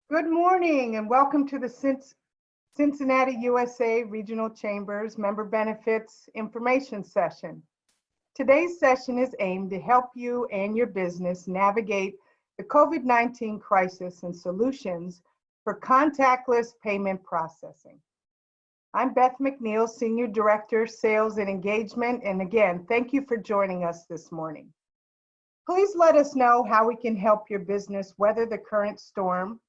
Good morning and welcome to the Cincinnati, USA Regional Chambers Member Benefits Information Session. Today's session is aimed to help you and your business navigate the COVID-19 crisis and solutions for contactless payment processing. I'm Beth McNeil, Senior Director, Sales and Engagement, and again, thank you for joining us this morning. Please let us know how we can help your business weather the current storm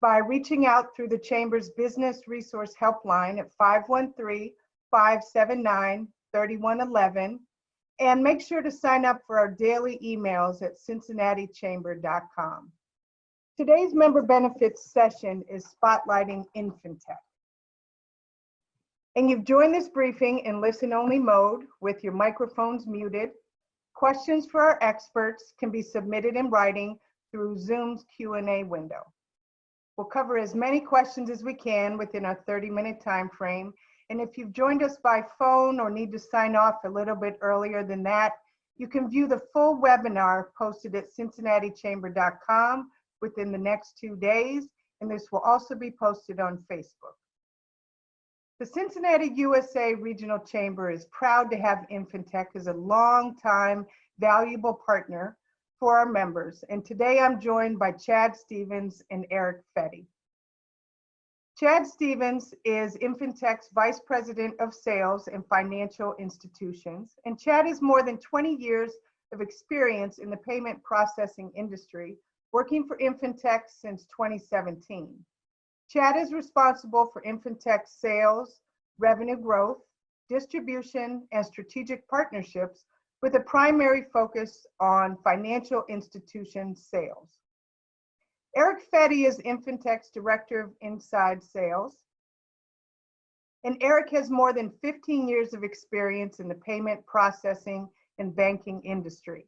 by reaching out through the Chamber's Business Resource Helpline at 513-579-3111, and make sure to sign up for our daily emails at cincinnatichamber.com. Today's member benefits session is spotlighting Infintech. And you've joined this briefing in listen-only mode with your microphones muted. Questions for our experts can be submitted in writing through Zoom's Q&A window. We'll cover as many questions as we can within our 30-minute time frame. And if you've joined us by phone or need to sign off a little bit earlier than that, you can view the full webinar posted at cincinnatichamber.com within the next 2 days, and this will also be posted on Facebook. The Cincinnati, USA Regional Chamber is proud to have Infintech as a long-time valuable partner for our members, and today I'm joined by Chad Stevens and Eric Fetty. Chad Stevens is Infintech's Vice President of Sales and Financial Institutions, and Chad has more than 20 years of experience in the payment processing industry, working for Infintech since 2017. Chad is responsible for Infintech's sales, revenue growth, distribution, and strategic partnerships with a primary focus on financial institution sales. Eric Fetty is Infintech's Director of Inside Sales, and Eric has more than 15 years of experience in the payment processing and banking industry.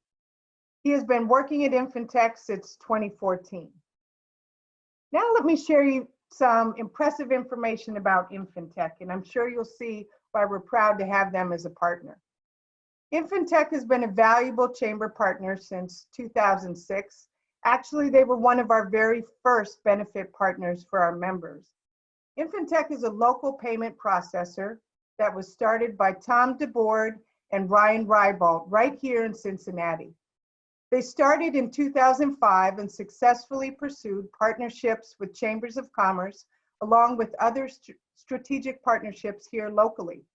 He has been working at Infintech since 2014. Now let me share you some impressive information about Infintech, and I'm sure you'll see why we're proud to have them as a partner. Infintech has been a valuable chamber partner since 2006. Actually, they were one of our very first benefit partners for our members. Infintech is a local payment processor that was started by Tom DeBoard and Ryan Rybolt right here in Cincinnati. They started in 2005 and successfully pursued partnerships with chambers of commerce, along with other strategic partnerships here locally.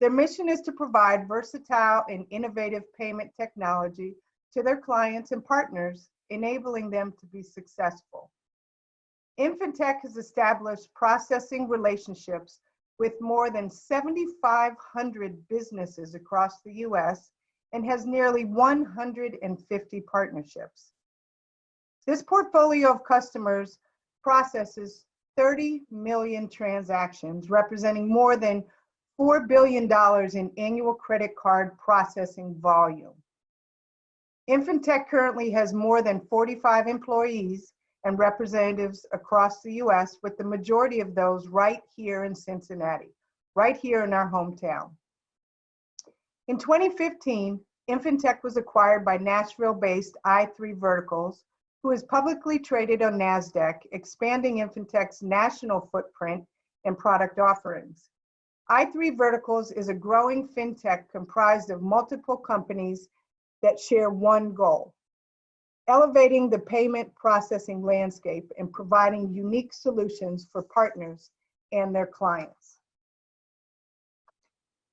Their mission is to provide versatile and innovative payment technology to their clients and partners, enabling them to be successful. Infintech has established processing relationships with more than 7,500 businesses across the US and has nearly 150 partnerships. This portfolio of customers processes 30 million transactions, representing more than $4 billion in annual credit card processing volume. Infintech currently has more than 45 employees and representatives across the US, with the majority of those right here in Cincinnati, right here in our hometown. In 2015, Infintech was acquired by Nashville-based i3 Verticals, who is publicly traded on NASDAQ, expanding Infintech's national footprint and product offerings. i3 Verticals is a growing fintech comprised of multiple companies that share one goal: elevating the payment processing landscape and providing unique solutions for partners and their clients.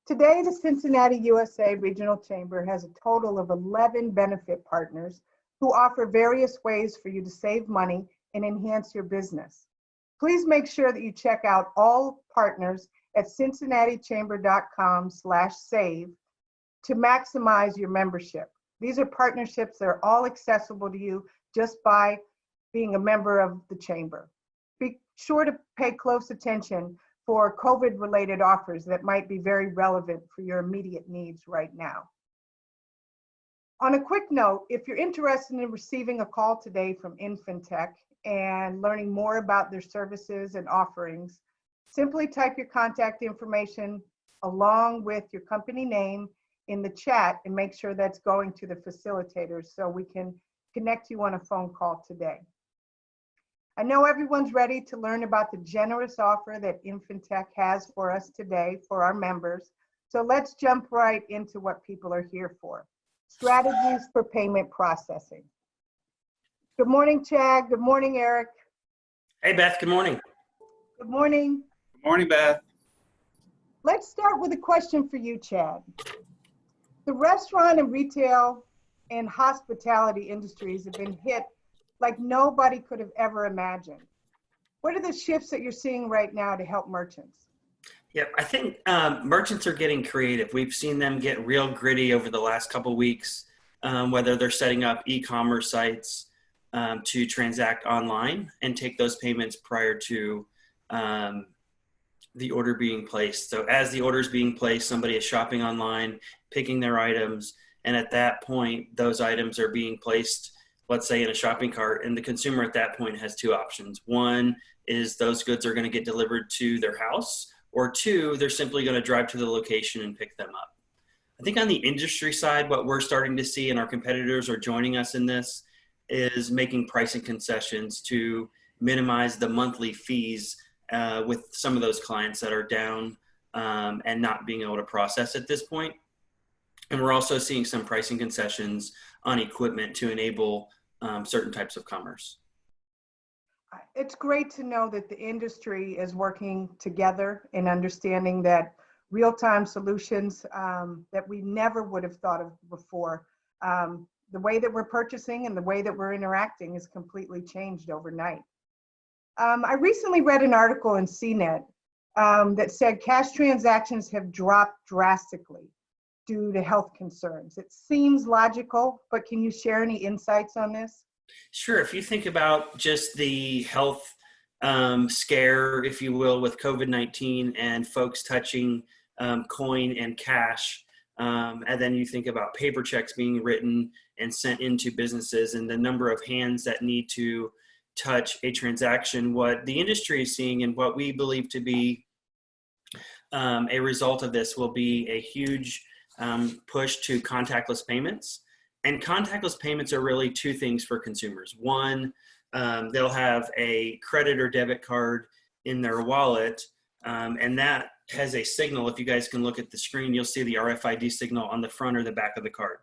Today, the Cincinnati, USA Regional Chamber has a total of 11 benefit partners who offer various ways for you to save money and enhance your business. Please make sure that you check out all partners at cincinnatichamber.com/save to maximize your membership. These are partnerships that are all accessible to you just by being a member of the chamber. Be sure to pay close attention for COVID-related offers that might be very relevant for your immediate needs right now. On a quick note, if you're interested in receiving a call today from Infintech and learning more about their services and offerings, simply type your contact information along with your company name in the chat and make sure that's going to the facilitators so we can connect you on a phone call today. I know everyone's ready to learn about the generous offer that Infintech has for us today for our members. So let's jump right into what people are here for. Strategies for payment processing. Good morning, Chad. Good morning, Eric. Hey, Beth. Good morning. Good morning. Good morning, Beth. Let's start with a question for you, Chad. The restaurant and retail and hospitality industries have been hit like nobody could have ever imagined. What are the shifts that you're seeing right now to help merchants? Yeah, I think merchants are getting creative. We've seen them get real gritty over the last couple of weeks, whether they're setting up e-commerce sites to transact online and take those payments prior to the order being placed. So as the order is being placed, somebody is shopping online, picking their items, and at that point, those items are being placed, let's say, in a shopping cart, and the consumer at that point has two options. One is those goods are going to get delivered to their house, or two, they're simply going to drive to the location and pick them up. I think on the industry side, what we're starting to see, and our competitors are joining us in this, is making pricing concessions to minimize the monthly fees with some of those clients that are down and not being able to process at this point. And we're also seeing some pricing concessions on equipment to enable certain types of commerce. It's great to know that the industry is working together and understanding that real-time solutions that we never would have thought of before. The way that we're purchasing and the way that we're interacting has completely changed overnight. I recently read an article in CNET that said cash transactions have dropped drastically due to health concerns. It seems logical, but can you share any insights on this? Sure. If you think about just the health scare, if you will, with COVID-19 and folks touching coin and cash, and then you think about paper checks being written and sent into businesses and the number of hands that need to touch a transaction, what the industry is seeing and what we believe to be a result of this will be a huge push to contactless payments. And contactless payments are really two things for consumers. One, they'll have a credit or debit card in their wallet, and that has a signal. If you guys can look at the screen, you'll see the RFID signal on the front or the back of the card.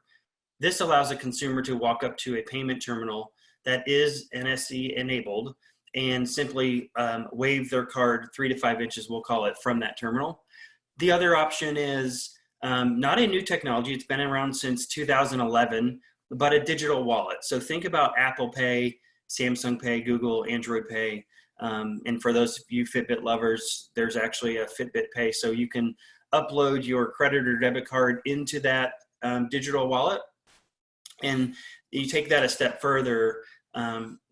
This allows a consumer to walk up to a payment terminal that is NSE enabled and simply wave their card 3 to 5 inches, we'll call it, from that terminal. The other option is not a new technology. It's been around since 2011, but a digital wallet. So think about Apple Pay, Samsung Pay, Google, Android Pay. And for those of you Fitbit lovers, there's actually a Fitbit Pay. So you can upload your credit or debit card into that digital wallet. And you take that a step further,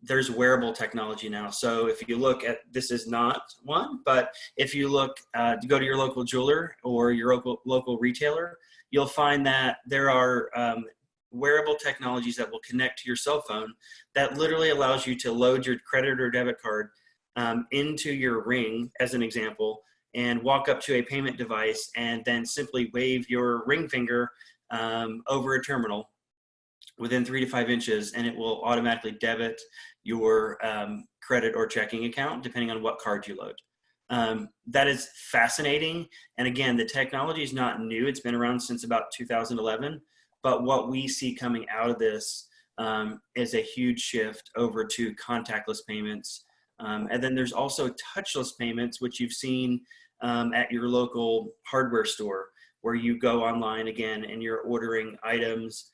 there's wearable technology now. So if you look at, this is not one, but if you look, go to your local jeweler or your local retailer, you'll find that there are wearable technologies that will connect to your cell phone that literally allows you to load your credit or debit card into your ring, as an example, and walk up to a payment device and then simply wave your ring finger over a terminal within 3 to 5 inches, and it will automatically debit your credit or checking account, depending on what card you load. That is fascinating. And again, the technology is not new. It's been around since about 2011. But what we see coming out of this is a huge shift over to contactless payments. And then there's also touchless payments, which you've seen at your local hardware store, where you go online again and you're ordering items.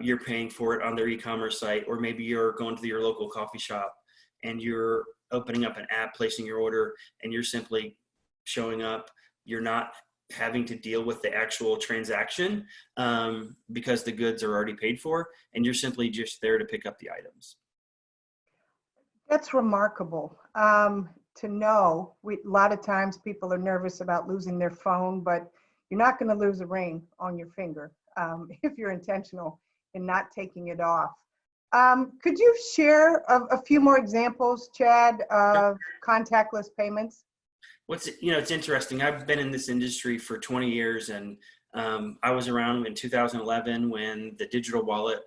You're paying for it on their e-commerce site, or maybe you're going to your local coffee shop and you're opening up an app, placing your order, and you're simply showing up. You're not having to deal with the actual transaction because the goods are already paid for, and you're simply just there to pick up the items. That's remarkable to know. A lot of times people are nervous about losing their phone, but you're not going to lose a ring on your finger if you're intentional in not taking it off. Could you share a few more examples, Chad, of contactless payments? It's interesting. I've been in this industry for 20 years, and I was around in 2011 when the digital wallet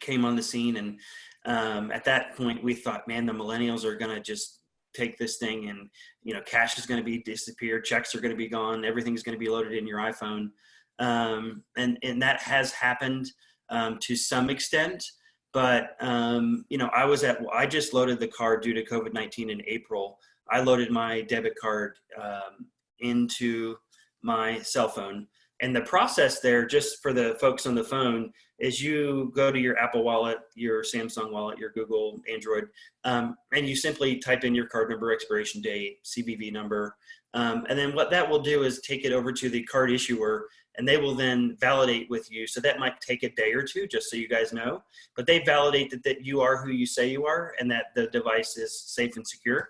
came on the scene, and At that point, we thought, man, the millennials are going to just take this thing and, cash is going to be disappeared. Checks are going to be gone. Everything's going to be loaded in your iPhone. And that has happened to some extent. But, I just loaded the card due to COVID-19 in April. I loaded my debit card into my cell phone. And the process there, just for the folks on the phone, is you go to your Apple Wallet, your Samsung Wallet, your Google, Android, and you simply type in your card number, expiration date, CVV number. And then what that will do is take it over to the card issuer, and they will then validate with you. So that might take a day or two, just so you guys know. But they validate that you are who you say you are and that the device is safe and secure.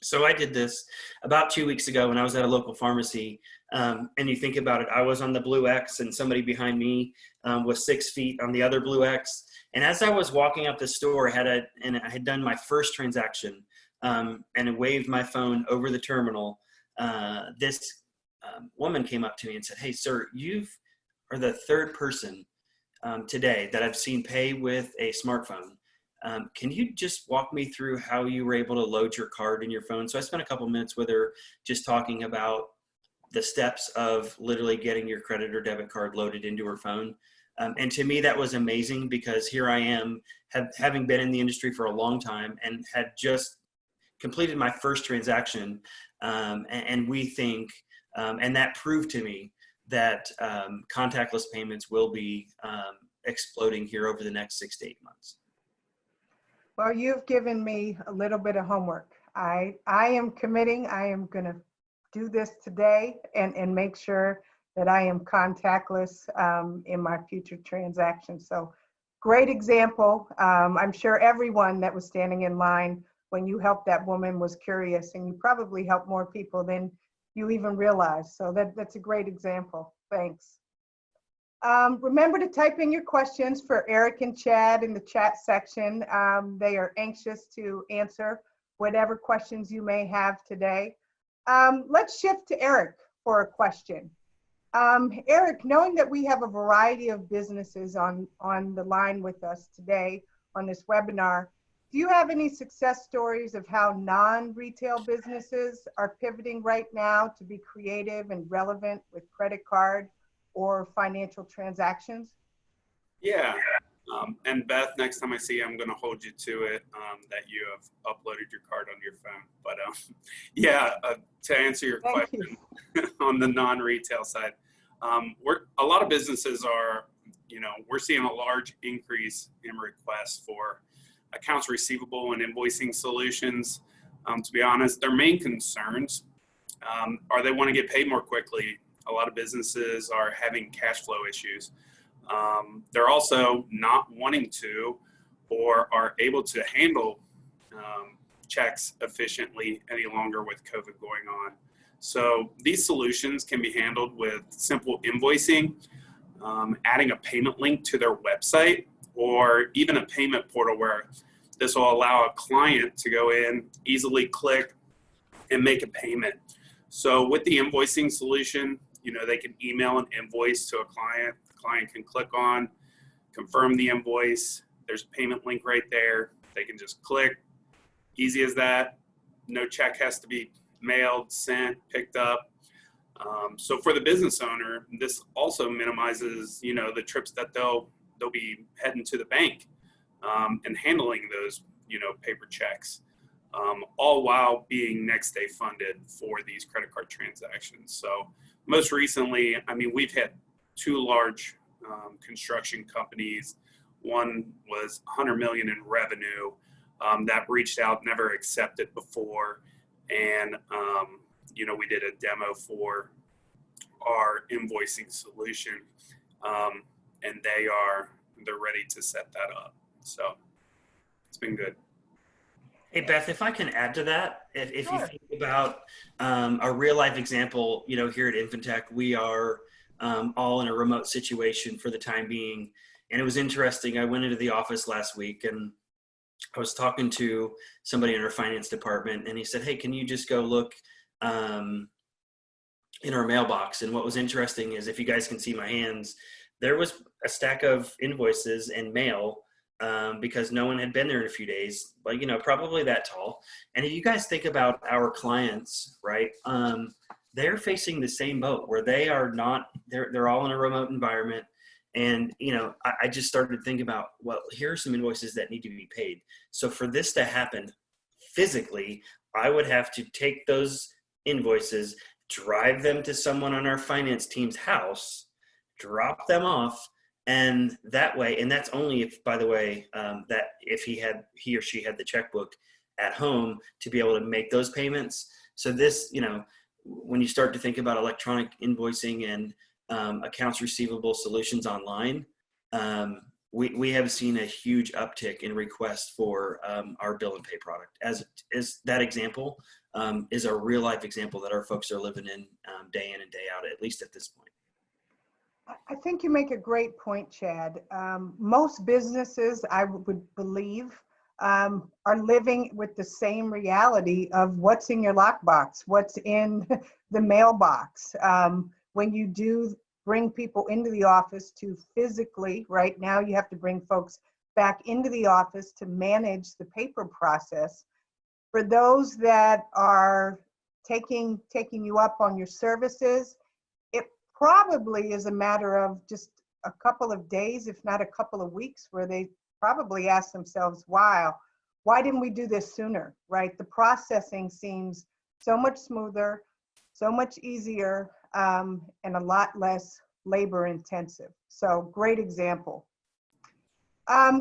So I did this about 2 weeks ago when I was at a local pharmacy. And you think about it, I was on the blue X and somebody behind me was 6 feet on the other blue X. And as I was walking up the store, I had done my first transaction and I waved my phone over the terminal. This woman came up to me and said, "Hey, sir, you are the third person today that I've seen pay with a smartphone. Can you just walk me through how you were able to load your card in your phone?" So I spent a couple minutes with her just talking about the steps of literally getting your credit or debit card loaded into her phone. And to me, that was amazing because here I am, having been in the industry for a long time and had just completed my first transaction. And we think, and that proved to me that contactless payments will be exploding here over the next 6 to 8 months. Well, you've given me a little bit of homework. I am committing. I am going to do this today and make sure that I am contactless in my future transactions. So great example. I'm sure everyone that was standing in line when you helped that woman was curious, and you probably helped more people than you even realized. So that's a great example. Thanks. Remember to type in your questions for Eric and Chad in the chat section. They are anxious to answer whatever questions you may have today. Let's shift to Eric for a question. Eric, knowing that we have a variety of businesses on the line with us today on this webinar, do you have any success stories of how non-retail businesses are pivoting right now to be creative and relevant with credit card or financial transactions? Yeah, and Beth, next time I see you, I'm going to hold you to it that you have uploaded your card on your phone. But yeah, to answer your question on the non-retail side, a lot of businesses are, we're seeing a large increase in requests for accounts receivable and invoicing solutions. To be honest, their main concerns are they want to get paid more quickly. A lot of businesses are having cash flow issues. They're also not wanting to or are able to handle checks efficiently any longer with COVID going on. So these solutions can be handled with simple invoicing, adding a payment link to their website, or even a payment portal where this will allow a client to go in, easily click, and make a payment. So with the invoicing solution, they can email an invoice to a client. The client can click on, confirm the invoice. There's a payment link right there. They can just click. Easy as that. No check has to be mailed, sent, picked up. So for the business owner, this also minimizes, the trips that they'll be heading to the bank and handling those, paper checks, all while being next day funded for these credit card transactions. So most recently, we've had two large construction companies. One was 100 million in revenue that reached out, never accepted before. And, we did a demo for our invoicing solution and they're ready to set that up. So it's been good. Hey, Beth, if I can add to that, if Sure. you think about a real life example, here at Infintech, we are all in a remote situation for the time being. And it was interesting. I went into the office last week and I was talking to somebody in our finance department and he said, "Hey, can you just go look in our mailbox?" And what was interesting is, if you guys can see my hands, there was a stack of invoices and mail because no one had been there in a few days, but probably that tall. And if you guys think about our clients, right, they're facing the same boat where they're all in a remote environment. And, I just started to think about, well, here are some invoices that need to be paid. So for this to happen physically, I would have to take those invoices, drive them to someone on our finance team's house, drop them off, and that way, and that's only if, by the way, that if he or she had the checkbook at home to be able to make those payments. So this, when you start to think about electronic invoicing and accounts receivable solutions online, we have seen a huge uptick in requests for our bill and pay product. As that example is a real life example that our folks are living in day in and day out, at least at this point. I think you make a great point, Chad. Most businesses, I would believe, are living with the same reality of what's in your lockbox, what's in the mailbox. When you do bring people into the office to physically, right now you have to bring folks back into the office to manage the paper process. For those that are taking you up on your services, it probably is a matter of just a couple of days, if not a couple of weeks, where they probably ask themselves, wow, why didn't we do this sooner, right? The processing seems so much smoother, so much easier, and a lot less labor intensive. So great example.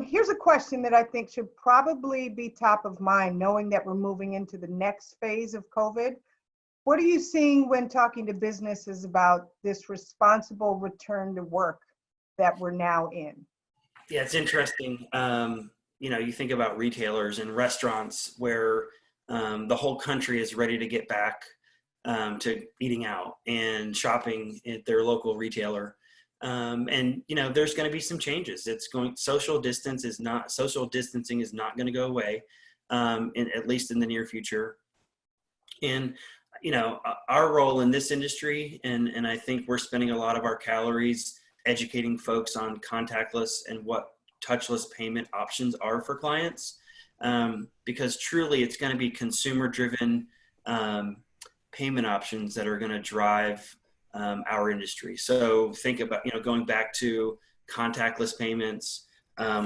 Here's a question that I think should probably be top of mind, knowing that we're moving into the next phase of COVID. What are you seeing when talking to businesses about this responsible return to work that we're now in? Yeah, it's interesting. You think about retailers and restaurants where the whole country is ready to get back to eating out and shopping at their local retailer. And there's going to be some changes. Social distancing is not going to go away, at least in the near future. And our role in this industry, and I think we're spending a lot of our calories educating folks on contactless and what touchless payment options are for clients, because truly it's going to be consumer-driven payment options that are going to drive our industry. So think about, going back to contactless payments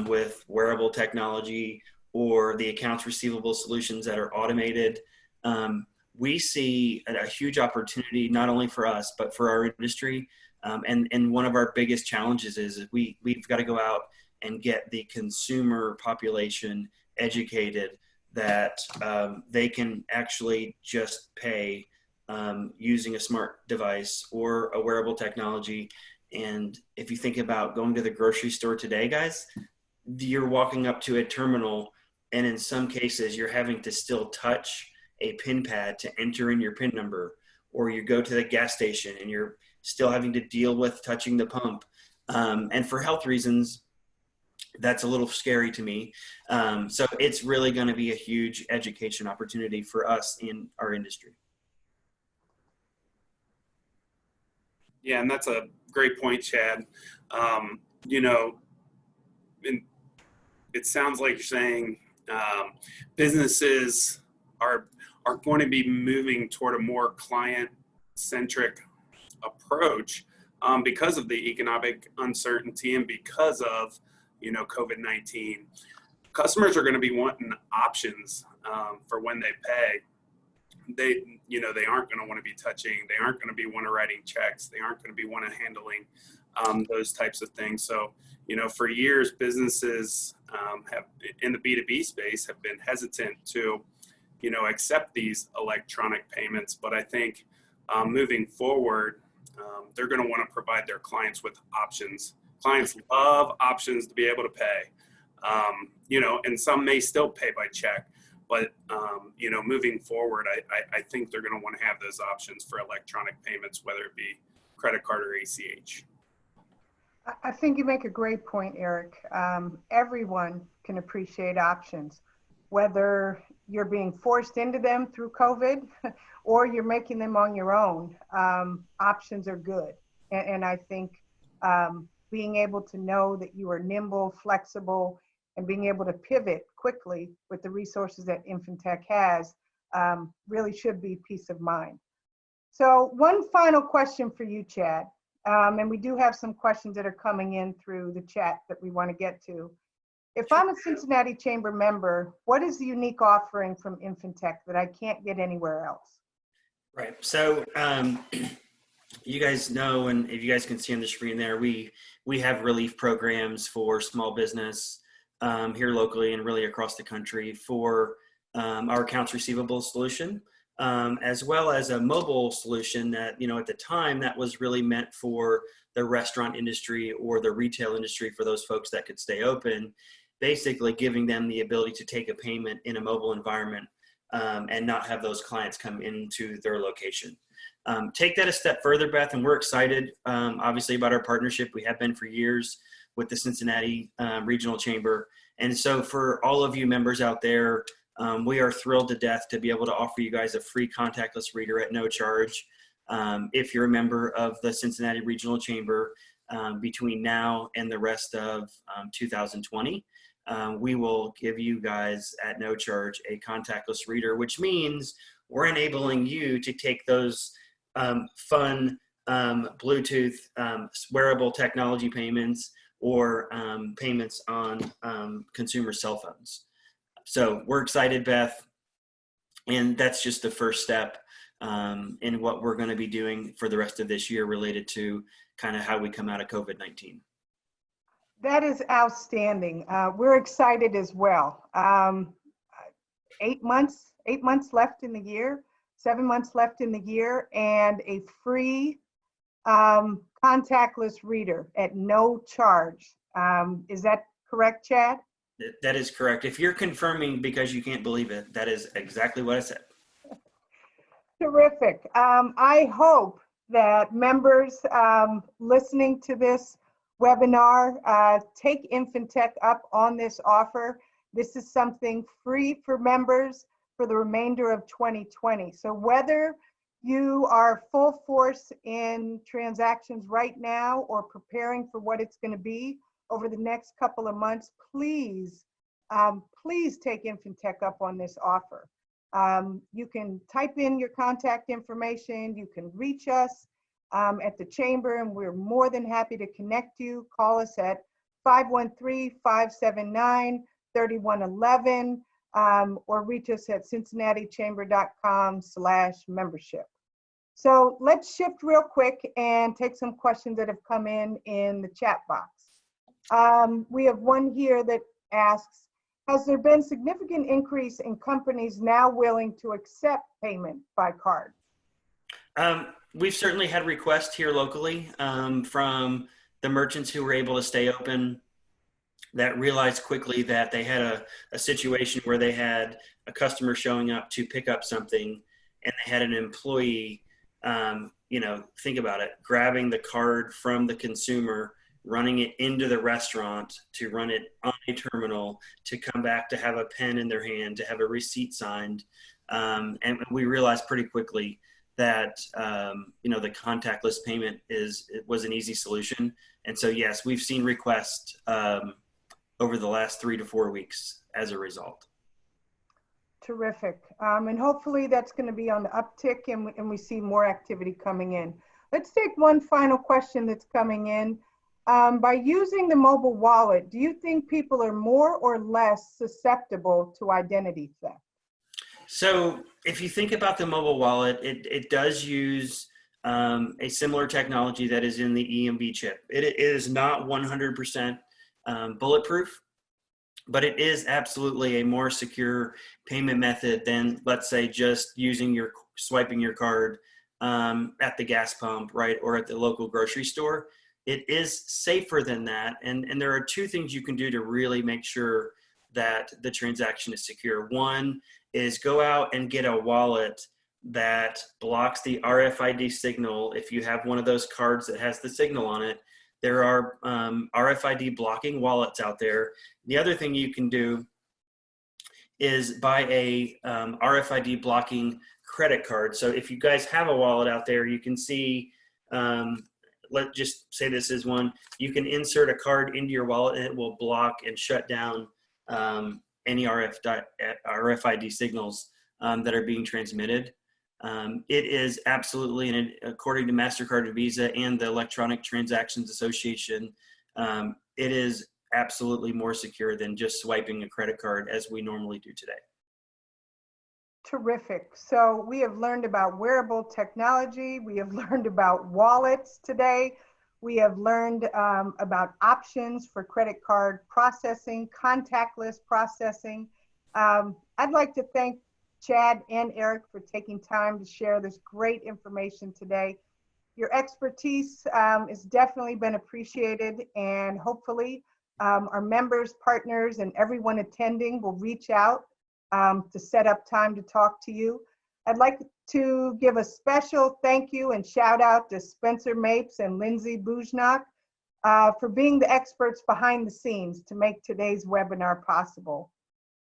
with wearable technology, or the accounts receivable solutions that are automated. We see a huge opportunity, not only for us, but for our industry. And one of our biggest challenges is we've got to go out and get the consumer population educated that they can actually just pay using a smart device or a wearable technology. And if you think about going to the grocery store today, guys, you're walking up to a terminal, and in some cases you're having to still touch a PIN pad to enter in your PIN number, or you go to the gas station and you're still having to deal with touching the pump. And for health reasons, that's a little scary to me. So it's really going to be a huge education opportunity for us in our industry. Yeah, and that's a great point, Chad. It sounds like you're saying businesses are going to be moving toward a more client-centric approach because of the economic uncertainty and because of COVID-19. Customers are going to be wanting options for when they pay. They aren't going to want to be touching. They aren't going to be want to writing checks. They aren't going to be want to handling those types of things. So, for years, businesses have in the B2B space have been hesitant to, accept these electronic payments. But I think moving forward, they're going to want to provide their clients with options. Clients love options to be able to pay, and some may still pay by check. But, moving forward, I think they're going to want to have those options for electronic payments, whether it be credit card or ACH. I think you make a great point, Eric. Everyone can appreciate options, whether you're being forced into them through COVID or you're making them on your own. Options are good. And I think being able to know that you are nimble, flexible, and being able to pivot quickly with the resources that Infintech has really should be peace of mind. So one final question for you, Chad, and we do have some questions that are coming in through the chat that we want to get to. If I'm a Cincinnati Chamber member, what is the unique offering from Infintech that I can't get anywhere else? Right. So you guys know, and if you guys can see on the screen there, we have relief programs for small business here locally and really across the country for our accounts receivable solution, as well as a mobile solution that, at the time that was really meant for the restaurant industry or the retail industry, for those folks that could stay open, basically giving them the ability to take a payment in a mobile environment and not have those clients come into their location. Take that a step further, Beth, and we're excited, obviously, about our partnership. We have been for years with the Cincinnati Regional Chamber. And so for all of you members out there, we are thrilled to death to be able to offer you guys a free contactless reader at no charge. If you're a member of the Cincinnati Regional Chamber between now and the rest of 2020, we will give you guys at no charge a contactless reader, which means we're enabling you to take those fun Bluetooth wearable technology payments or payments on consumer cell phones. So we're excited, Beth, and that's just the first step in what we're going to be doing for the rest of this year related to kind of how we come out of COVID-19. That is outstanding. We're excited as well. 8 months left in the year, 7 months left in the year, and a free contactless reader at no charge. Is that correct, Chad? That is correct. If you're confirming because you can't believe it, that is exactly what I said. Terrific. I hope that members listening to this webinar take Infintech up on this offer. This is something free for members for the remainder of 2020. So whether you are full force in transactions right now or preparing for what it's going to be over the next couple of months, please, please take Infintech up on this offer. You can type in your contact information, you can reach us at the Chamber, and we're more than happy to connect you. Call us at 513-579-3111 or reach us at cincinnatichamber.com/membership. So let's shift real quick and take some questions that have come in the chat box. We have one here that asks, has there been significant increase in companies now willing to accept payment by card? We've certainly had requests here locally from the merchants who were able to stay open that realized quickly that they had a situation where they had a customer showing up to pick up something and they had an employee, think about it, grabbing the card from the consumer, running it into the restaurant to run it on a terminal, to come back to have a pen in their hand, to have a receipt signed. And we realized pretty quickly that, the contactless payment was an easy solution. And so, yes, we've seen requests over the last 3 to 4 weeks as a result. Terrific. And hopefully that's going to be on the uptick and we see more activity coming in. Let's take one final question that's coming in. By using the mobile wallet, do you think people are more or less susceptible to identity theft? So if you think about the mobile wallet, it does use a similar technology that is in the EMV chip. It is not 100% bulletproof, but it is absolutely a more secure payment method than, let's say, just swiping your card at the gas pump, right, or at the local grocery store. It is safer than that, and there are two things you can do to really make sure that the transaction is secure. One is go out and get a wallet that blocks the RFID signal. If you have one of those cards that has the signal on it, there are RFID blocking wallets out there. The other thing you can do is buy a RFID blocking credit card. So if you guys have a wallet out there, you can see, let's just say this is one, you can insert a card into your wallet and it will block and shut down any RFID signals that are being transmitted. It is absolutely, and according to MasterCard and Visa and the Electronic Transactions Association, it is absolutely more secure than just swiping a credit card as we normally do today. Terrific. So we have learned about wearable technology. We have learned about wallets today. We have learned about options for credit card processing, contactless processing. I'd like to thank Chad and Eric for taking time to share this great information today. Your expertise has definitely been appreciated, and hopefully our members, partners, and everyone attending will reach out to set up time to talk to you. I'd like to give a special thank you and shout out to Spencer Mapes and Lindsay Bujnak for being the experts behind the scenes to make today's webinar possible.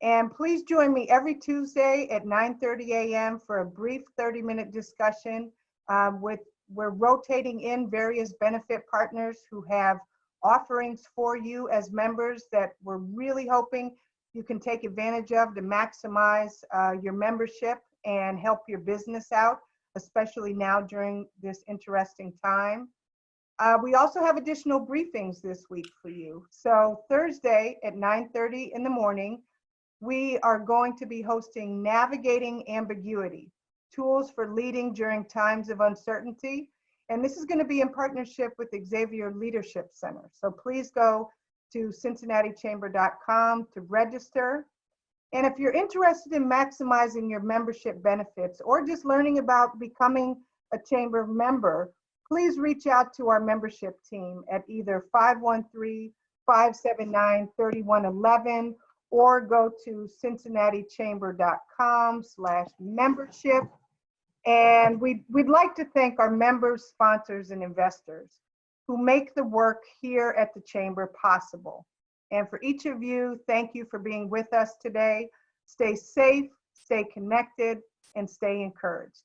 And please join me every Tuesday at 9:30 a.m. for a brief 30-minute discussion. We're rotating in various benefit partners who have offerings for you as members that we're really hoping you can take advantage of to maximize your membership and help your business out, especially now during this interesting time. We also have additional briefings this week for you. So Thursday at 9:30 in the morning, we are going to be hosting Navigating Ambiguity, Tools for Leading During Times of Uncertainty. And this is going to be in partnership with Xavier Leadership Center. So please go to cincinnatichamber.com to register. And if you're interested in maximizing your membership benefits or just learning about becoming a chamber member, please reach out to our membership team at either 513-579-3111 or go to cincinnatichamber.com/membership. And we'd like to thank our members, sponsors, and investors who make the work here at the Chamber possible. And for each of you, thank you for being with us today. Stay safe, stay connected, and stay encouraged.